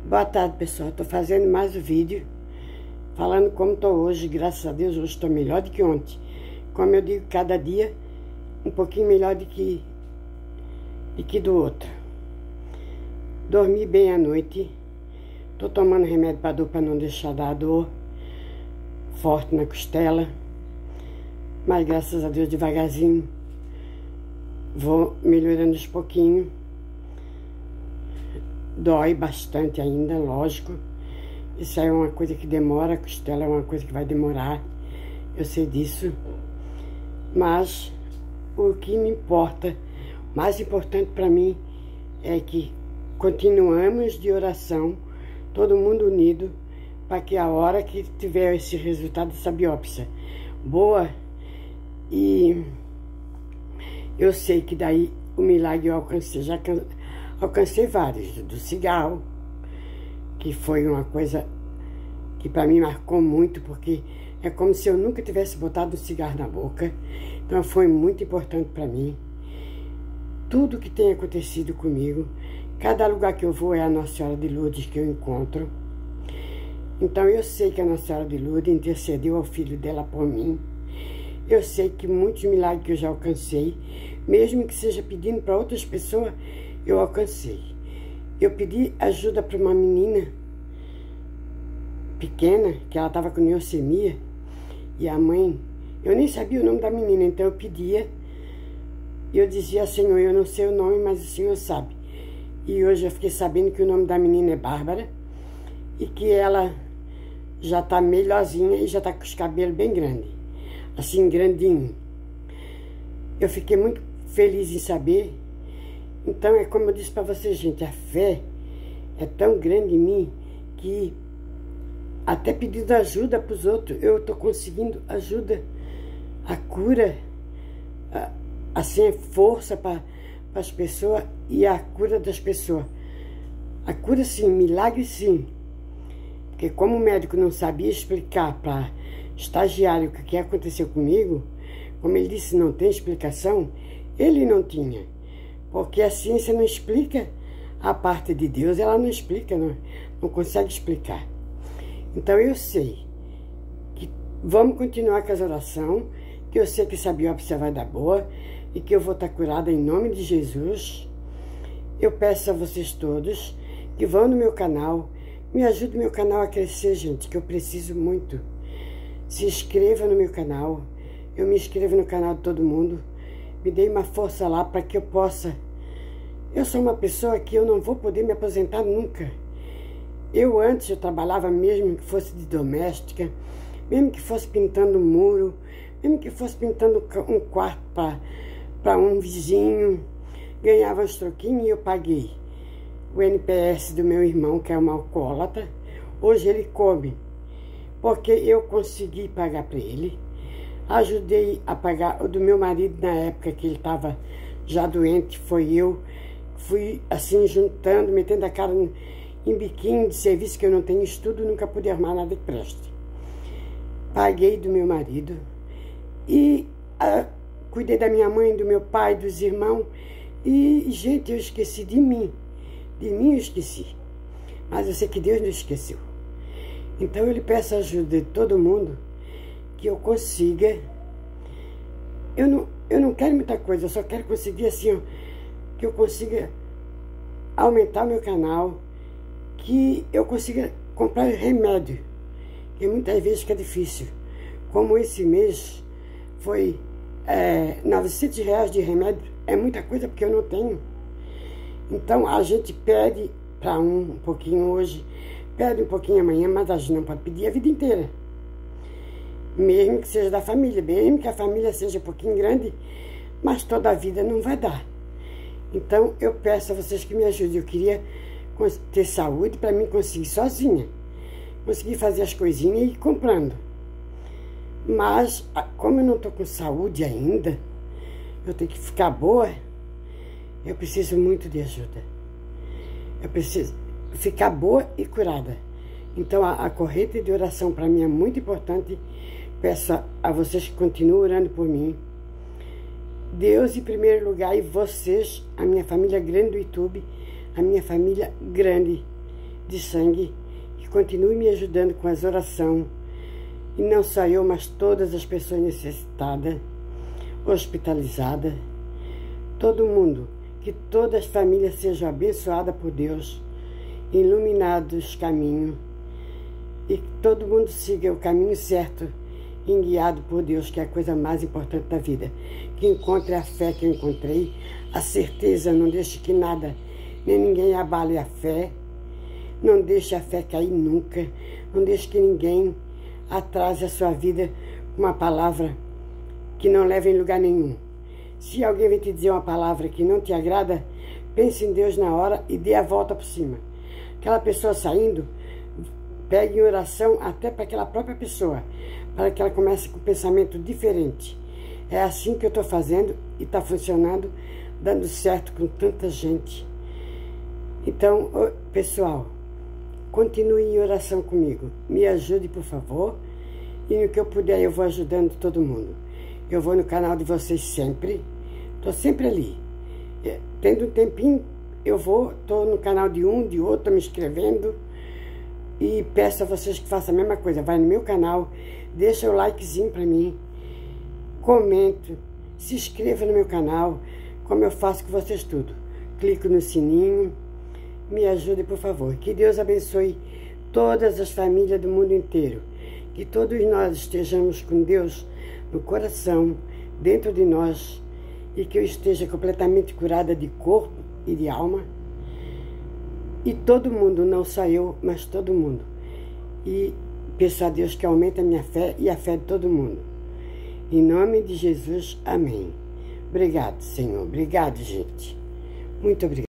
Boa tarde, pessoal. Tô fazendo mais um vídeo falando como tô hoje. Graças a Deus, hoje estou melhor do que ontem. Como eu digo, cada dia um pouquinho melhor do que do outro. Dormi bem à noite. Tô tomando remédio para dor, para não deixar dar dor forte na costela. Mas graças a Deus, devagarzinho, vou melhorando aos pouquinhos. Dói bastante ainda, lógico. Isso aí é uma coisa que demora, a costela é uma coisa que vai demorar. Eu sei disso. Mas o que me importa, o mais importante para mim, é que continuamos de oração, todo mundo unido, para que a hora que tiver esse resultado dessa biópsia boa, e eu sei que daí o milagre eu alcancei, já alcancei vários, do cigarro, que foi uma coisa que para mim marcou muito, porque é como se eu nunca tivesse botado um cigarro na boca. Então foi muito importante para mim. Tudo que tem acontecido comigo, cada lugar que eu vou é a Nossa Senhora de Lourdes que eu encontro. Então eu sei que a Nossa Senhora de Lourdes intercedeu ao filho dela por mim. Eu sei que muitos milagres que eu já alcancei, mesmo que seja pedindo para outras pessoas, eu alcancei. Eu pedi ajuda para uma menina pequena, que ela estava com leucemia, e a mãe, eu nem sabia o nome da menina, então eu pedia, e eu dizia: Senhor, eu não sei o nome, mas o Senhor sabe. E hoje eu fiquei sabendo que o nome da menina é Bárbara, e que ela já está melhorzinha e já está com os cabelos bem grandes, assim, grandinho. Eu fiquei muito feliz em saber. Então é como eu disse para vocês, gente, a fé é tão grande em mim que até pedindo ajuda para os outros, eu estou conseguindo ajuda, a cura, assim, força para as pessoas e a cura das pessoas. A cura sim, milagre sim. Porque como o médico não sabia explicar para estagiário o que aconteceu comigo, como ele disse, não tem explicação, ele não tinha. Porque a ciência não explica a parte de Deus, ela não explica, não consegue explicar. Então eu sei que vamos continuar com as orações, que eu sei que essa biópsia vai dar boa e que eu vou estar curada em nome de Jesus. Eu peço a vocês todos que vão no meu canal, me ajude o meu canal a crescer, gente, que eu preciso muito. Se inscreva no meu canal, eu me inscrevo no canal de todo mundo. Me dê uma força lá para que eu possa. Eu sou uma pessoa que eu não vou poder me aposentar nunca. Eu antes trabalhava mesmo que fosse de doméstica, mesmo que fosse pintando um muro, mesmo que fosse pintando um quarto para um vizinho, ganhava uns troquinhos e eu paguei o NPS do meu irmão, que é um alcoólatra. Hoje ele come, porque eu consegui pagar para ele. Ajudei a pagar o do meu marido na época que ele estava já doente, foi eu. Fui assim juntando, metendo a cara em biquinho de serviço, que eu não tenho estudo, nunca pude arrumar nada que preste. Paguei do meu marido e cuidei da minha mãe, do meu pai, dos irmãos. E, gente, eu esqueci de mim. De mim eu esqueci. Mas eu sei que Deus não esqueceu. Então eu lhe peço a ajuda de todo mundo, que eu consiga. Eu não quero muita coisa, eu só quero conseguir assim, ó, que eu consiga aumentar meu canal, que eu consiga comprar remédio, que muitas vezes fica difícil. Como esse mês foi R$900 de remédio, é muita coisa porque eu não tenho. Então a gente pede para um pouquinho hoje, pede um pouquinho amanhã, mas a gente não pode pedir a vida inteira. Mesmo que seja da família, mesmo que a família seja um pouquinho grande, mas toda a vida não vai dar. Então eu peço a vocês que me ajudem. Eu queria ter saúde para mim conseguir sozinha, conseguir fazer as coisinhas e ir comprando. Mas como eu não estou com saúde ainda, eu tenho que ficar boa, eu preciso muito de ajuda. Eu preciso ficar boa e curada. Então a corrente de oração para mim é muito importante. Peço a vocês que continuem orando por mim. Deus em primeiro lugar e vocês, a minha família grande do YouTube, a minha família grande de sangue, que continue me ajudando com as orações, e não só eu, mas todas as pessoas necessitadas, hospitalizadas, todo mundo, que todas as famílias sejam abençoadas por Deus, iluminados os caminhos, e que todo mundo siga o caminho certo, guiado por Deus, que é a coisa mais importante da vida. Que encontre a fé que eu encontrei, a certeza, não deixe que nada, nem ninguém abale a fé, não deixe a fé cair nunca, não deixe que ninguém atrase a sua vida com uma palavra que não leva em lugar nenhum. Se alguém vem te dizer uma palavra que não te agrada, pense em Deus na hora e dê a volta por cima. Aquela pessoa saindo, pegue em oração até para aquela própria pessoa, para que ela comece com um pensamento diferente. É assim que eu estou fazendo e está funcionando, dando certo com tanta gente. Então, pessoal, continue em oração comigo. Me ajude, por favor. E no que eu puder, eu vou ajudando todo mundo. Eu vou no canal de vocês sempre. Estou sempre ali. Tendo um tempinho, eu vou. Estou no canal de um, de outro, me inscrevendo. E peço a vocês que façam a mesma coisa. Vai no meu canal, deixa o likezinho para mim. Comento. Se inscreva no meu canal, como eu faço com vocês tudo. Clico no sininho. Me ajude, por favor. Que Deus abençoe todas as famílias do mundo inteiro. Que todos nós estejamos com Deus no coração, dentro de nós, e que eu esteja completamente curada de corpo e de alma. E todo mundo, não só eu, mas todo mundo. E peço a Deus que aumente a minha fé e a fé de todo mundo. Em nome de Jesus, amém. Obrigado, Senhor. Obrigado, gente. Muito obrigado.